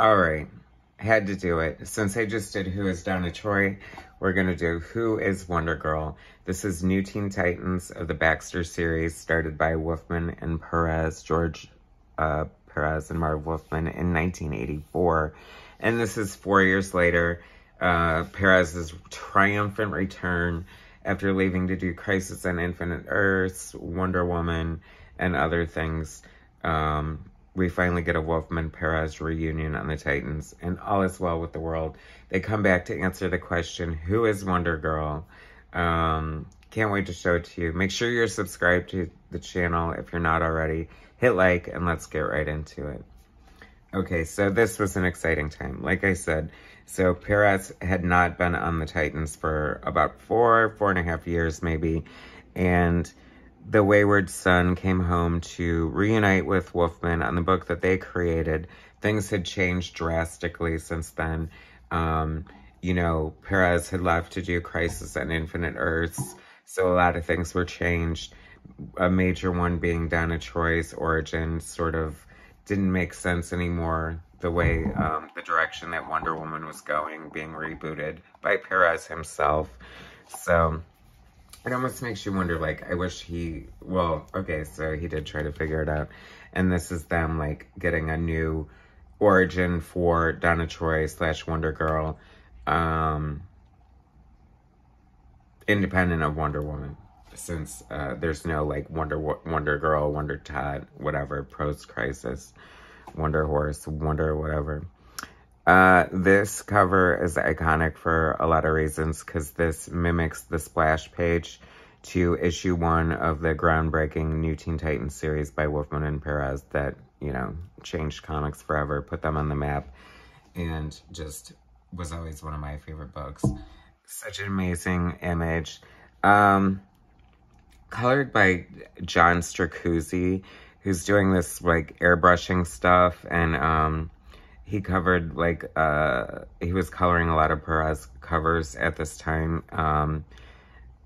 All right, had to do it. Since I just did Who is Donna Troy, we're going to do Who is Wonder Girl. This is New Teen Titans of the Baxter series, started by Wolfman and Pérez, George Pérez and Marv Wolfman in 1984. And this is 4 years later, Pérez's triumphant return after leaving to do Crisis on Infinite Earths, Wonder Woman, and other things. We finally get a Wolfman-Pérez reunion on the Titans, and all is well with the world. They come back to answer the question, who is Wonder Girl? Can't wait to show it to you. Make sure you're subscribed to the channel if you're not already. Hit like, and let's get right into it. Okay, so this was an exciting time. Like I said, so Pérez had not been on the Titans for about 4.5 years maybe, and the wayward son came home to reunite with Wolfman on the book that they created. Things had changed drastically since then. You know, Pérez had left to do Crisis on Infinite Earths, so a lot of things were changed. A major one being Donna Troy's origin sort of didn't make sense anymore. The way, the direction that Wonder Woman was going, being rebooted by Pérez himself. So it almost makes you wonder, like, I wish well, okay, so he did try to figure it out. And this is them, like, getting a new origin for Donna Troy / Wonder Girl, independent of Wonder Woman. Since there's no, like, Wonder Girl, Wonder Todd, whatever, post-crisis, Wonder Horse, Wonder whatever. This cover is iconic for a lot of reasons, because this mimics the splash page to issue 1 of the groundbreaking New Teen Titans series by Wolfman and Pérez that, you know, changed comics forever, put them on the map, and just was always one of my favorite books. Such an amazing image. Colored by John Stracuzzi, who's doing this, like, airbrushing stuff, and, he covered, like, he was coloring a lot of Pérez covers at this time.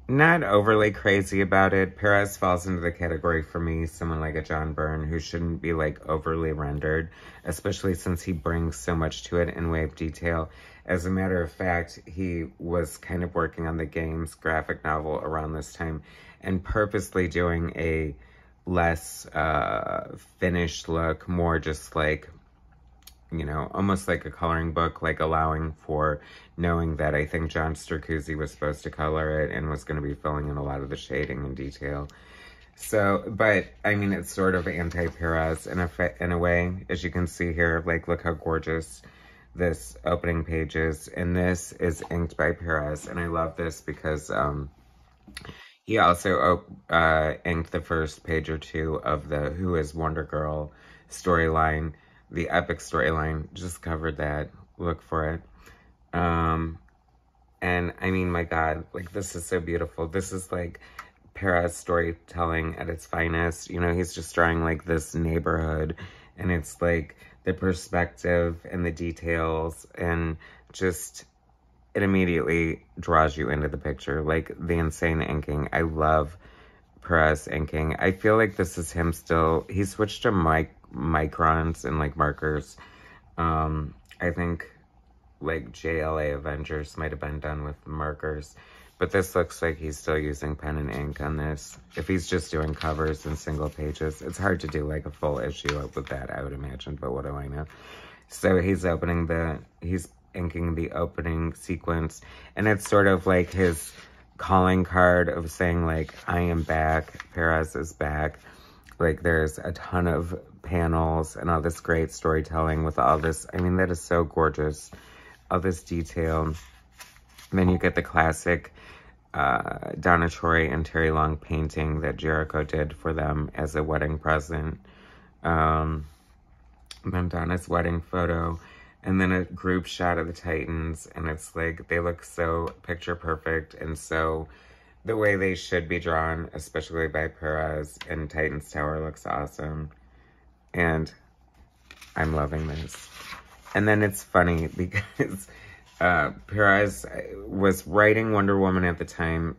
Not overly crazy about it. Pérez falls into the category, for me, someone like a John Byrne, who shouldn't be, like, overly rendered, especially since he brings so much to it in way of detail. As a matter of fact, he was kind of working on the games graphic novel around this time, and purposely doing a less finished look, more just like, you know, almost like a coloring book, like allowing for knowing that I think John Stracuzzi was supposed to color it and was going to be filling in a lot of the shading and detail. So, but, I mean, it's sort of anti-Pérez in a way, as you can see here. Like, look how gorgeous this opening page is. And this is inked by Pérez, and I love this because he also inked the first page or 2 of the Who is Wonder Girl storyline. The epic storyline, just covered that. Look for it. And I mean, my God, like, this is so beautiful. This is like Pérez storytelling at its finest. You know, he's just drawing like this neighborhood, and it's like the perspective and the details, and just, it immediately draws you into the picture. Like, the insane inking. I love Pérez inking. I feel like this is him still. He switched to microns and, like, markers. I think, like, JLA Avengers might have been done with markers. But this looks like he's still using pen and ink on this. If he's just doing covers and single pages, it's hard to do, like, a full issue with that, I would imagine. But what do I know? So he's inking the opening sequence. And it's sort of like his calling card of saying, like, I am back. Pérez is back. Like, there's a ton of panels and all this great storytelling with all this. I mean, that is so gorgeous. All this detail. And then you get the classic Donna Troy and Terry Long painting that Jericho did for them as a wedding present. Then Donna's wedding photo. And then a group shot of the Titans. And it's like, they look so picture perfect. And so the way they should be drawn, especially by Pérez, and Titans Tower looks awesome. And I'm loving this. And then it's funny because Pérez was writing Wonder Woman at the time.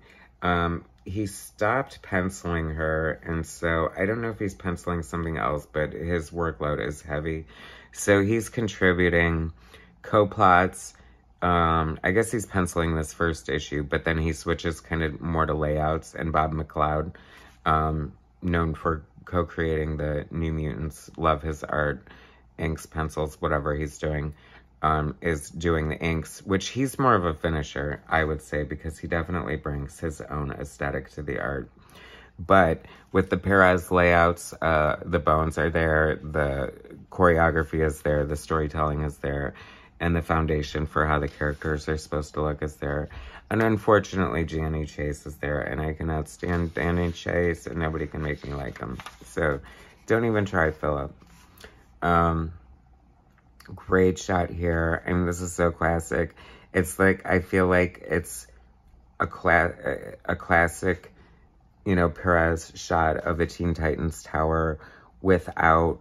he stopped penciling her, and so I don't know if he's penciling something else, but his workload is heavy. So he's contributing co-plots. I guess he's penciling this first issue, but then he switches kind of more to layouts, and Bob McLeod, known for co-creating the New Mutants, love his art, inks, pencils, whatever he's doing, is doing the inks, which he's more of a finisher, I would say, because he definitely brings his own aesthetic to the art. But with the Pérez layouts, the bones are there, the choreography is there, the storytelling is there, and the foundation for how the characters are supposed to look is there. And unfortunately, Danny Chase is there, and I cannot stand Danny Chase, and nobody can make me like him. So don't even try, Philip. Great shot here. I mean, this is so classic. It's like, I feel like it's a classic, you know, Pérez shot of the Teen Titans Tower without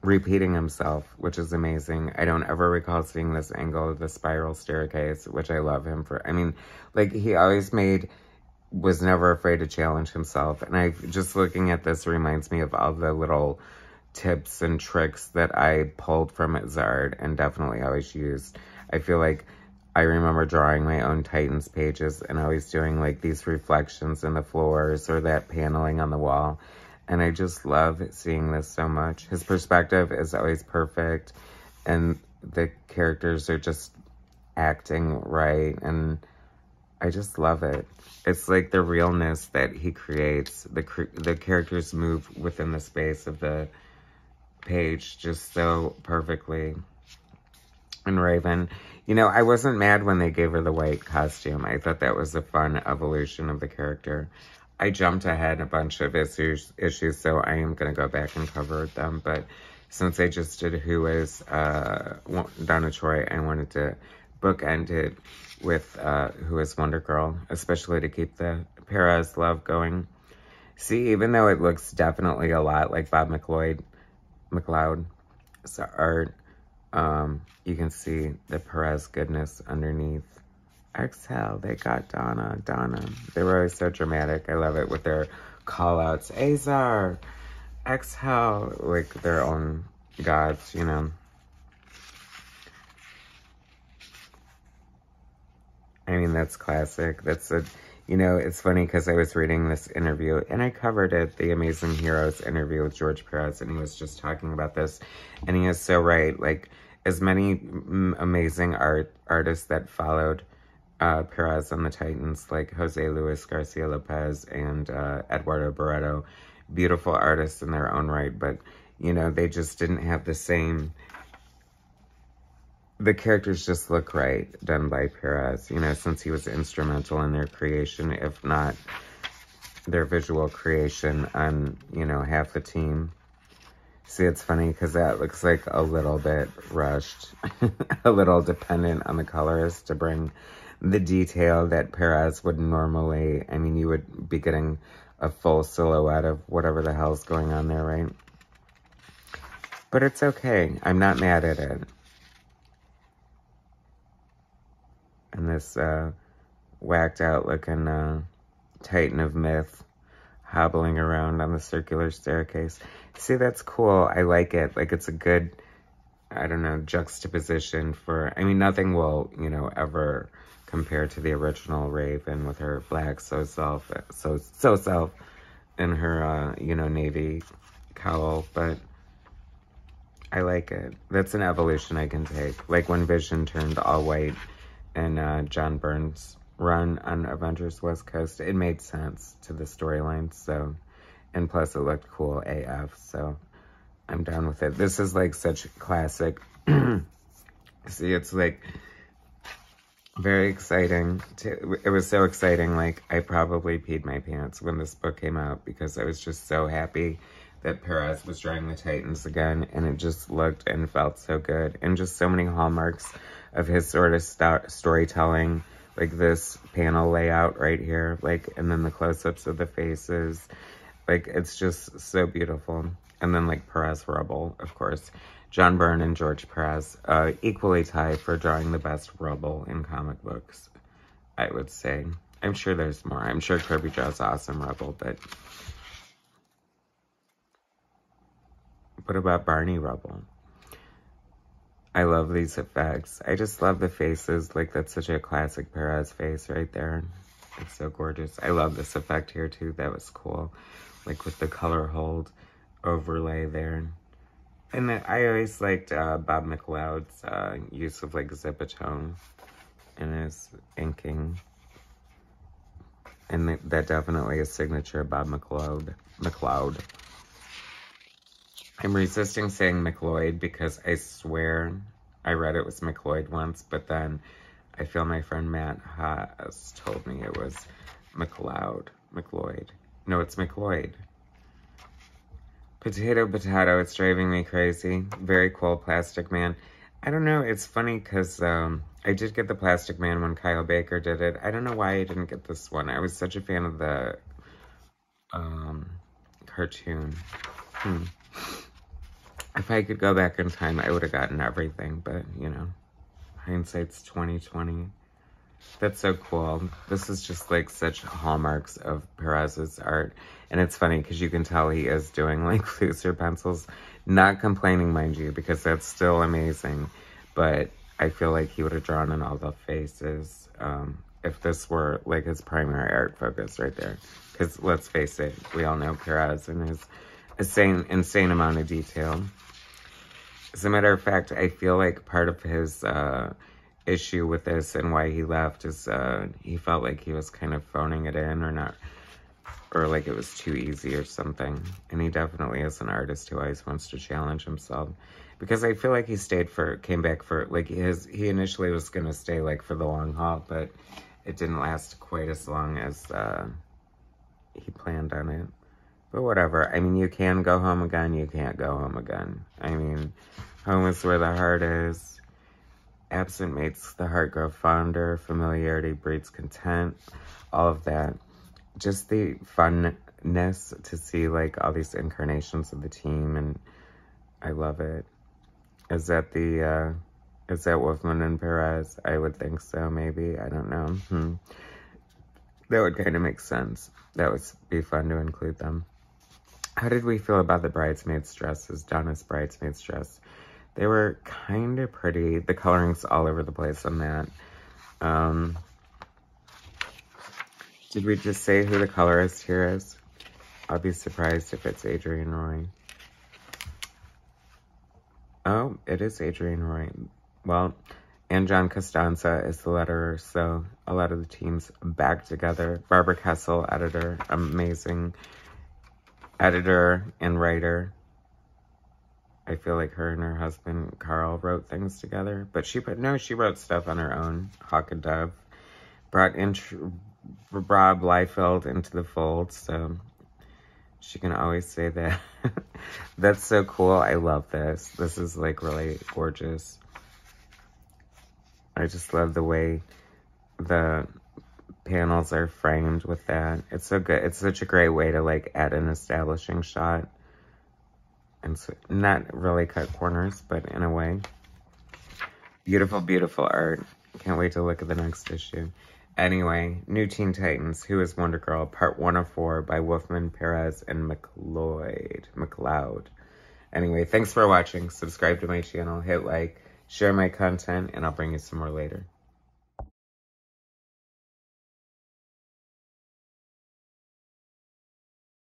repeating himself, which is amazing. I don't ever recall seeing this angle of the spiral staircase, which I love him for. I mean, like, he always was never afraid to challenge himself. And just looking at this reminds me of all the little tips and tricks that I pulled from his art and definitely always used. I feel like I remember drawing my own Titans pages and always doing like these reflections in the floors or that paneling on the wall. And I just love seeing this so much. His perspective is always perfect, and the characters are just acting right, and I just love it. It's like the realness that he creates. The characters move within the space of the page just so perfectly. And Raven, you know, I wasn't mad when they gave her the white costume. I thought that was a fun evolution of the character. I jumped ahead a bunch of issues, so I am going to go back and cover them. But since I just did Who Is Donna Troy, I wanted to bookend it with Who Is Wonder Girl, especially to keep the Pérez love going. See, even though it looks definitely a lot like Bob McLeod's art, you can see the Pérez goodness underneath. Exhale, they got Donna. They were always so dramatic. I love it with their call-outs. Azar, exhale, like their own gods, you know. I mean, that's classic. You know, it's funny because I was reading this interview, and I covered it, the Amazing Heroes interview with George Pérez, and he was just talking about this, and he is so right. Like, as many amazing artists that followed Pérez and the Titans, like Jose Luis Garcia Lopez and Eduardo Barreto, beautiful artists in their own right, but, you know, they just didn't have the same... The characters just look right done by Pérez, you know, since he was instrumental in their creation, if not their visual creation on, you know, half the team. See, it's funny because that looks like a little bit rushed, a little dependent on the colorist to bring the detail that Pérez would normally, I mean, you would be getting a full silhouette of whatever the hell's going on there, right? But it's okay. I'm not mad at it. And this whacked out looking Titan of Myth hobbling around on the circular staircase. See, that's cool. I like it. Like, it's a good, I don't know, juxtaposition for, I mean, nothing will, you know, ever compare to the original Raven with her black so-self and her, you know, navy cowl, but I like it. That's an evolution I can take. Like when Vision turned all white and John Byrne's run on Avengers West Coast, it made sense to the storyline, so, and plus it looked cool AF, so I'm down with it. This is like such classic, see, it's like very exciting. It was so exciting, like I probably peed my pants when this book came out because I was just so happy that Pérez was drawing the Titans again, and it just looked and felt so good, and just so many hallmarks of his sort of storytelling, like this panel layout right here, like, and then the close-ups of the faces, like, it's just so beautiful. And then, like, Pérez Rubble, of course. John Byrne and George Pérez, equally tied for drawing the best Rubble in comic books, I would say. I'm sure there's more. I'm sure Kirby draws Awesome Rebel, but what about Barney Rebel? I love these effects. I just love the faces. Like, that's such a classic Perez face right there. It's so gorgeous. I love this effect here, too. That was cool. Like, with the color hold overlay there. And I always liked Bob McLeod's use of, like, Zipatone in his inking. And that definitely is signature Bob McLeod. I'm resisting saying McLeod because I swear I read it was McLeod once, but then I feel my friend Matt has told me it was McLeod. No, it's McLeod. Potato, it's driving me crazy. Very cool, Plastic Man. I don't know, it's funny because I did get the Plastic Man when Kyle Baker did it. I don't know why I didn't get this one. I was such a fan of the cartoon. If I could go back in time, I would have gotten everything, but, you know, hindsight's 20/20. That's so cool. This is just, like, such hallmarks of Perez's art. And it's funny because you can tell he is doing, like, looser pencils. Not complaining, mind you, because that's still amazing. But I feel like he would have drawn in all the faces if this were, like, his primary art focus right there. Because, let's face it, we all know Perez and his insane amount of detail. As a matter of fact, I feel like part of his issue with this and why he left is he felt like he was kind of phoning it in or like it was too easy or something. And he definitely is an artist who always wants to challenge himself. Because I feel like he came back for, like, he initially was going to stay, like, for the long haul, but it didn't last quite as long as he planned on it. But whatever. I mean, you can go home again. You can't go home again. I mean, home is where the heart is. Absent makes the heart grow fonder. Familiarity breeds content. All of that. Just the funness to see, like, all these incarnations of the team. And I love it. Is that Wolfman and Perez? I would think so, maybe. I don't know. That would kind of make sense. That would be fun to include them. How did we feel about the bridesmaids' dresses, Donna's bridesmaids' dress? They were kind of pretty. The coloring's all over the place on that. Did we just say who the colorist here is? I'll be surprised if it's Adrienne Roy. Oh, it is Adrienne Roy. Well, and John Costanza is the letterer, so a lot of the team's back together. Barbara Kessel, editor, amazing editor and writer. I feel like her and her husband, Carl, wrote things together. But she wrote stuff on her own. Hawk and Dove. Brought Rob Liefeld into the fold, so she can always say that. That's so cool. I love this. This is, like, really gorgeous. I just love the way the panels are framed with that. It's so good. It's such a great way to, like, add an establishing shot. And so, not really cut corners, but in a way. Beautiful, beautiful art. Can't wait to look at the next issue. Anyway, New Teen Titans, Who is Wonder Girl, Part 1 of 4 by Wolfman, Perez, and McLeod. Anyway, thanks for watching. Subscribe to my channel, hit like, share my content, and I'll bring you some more later.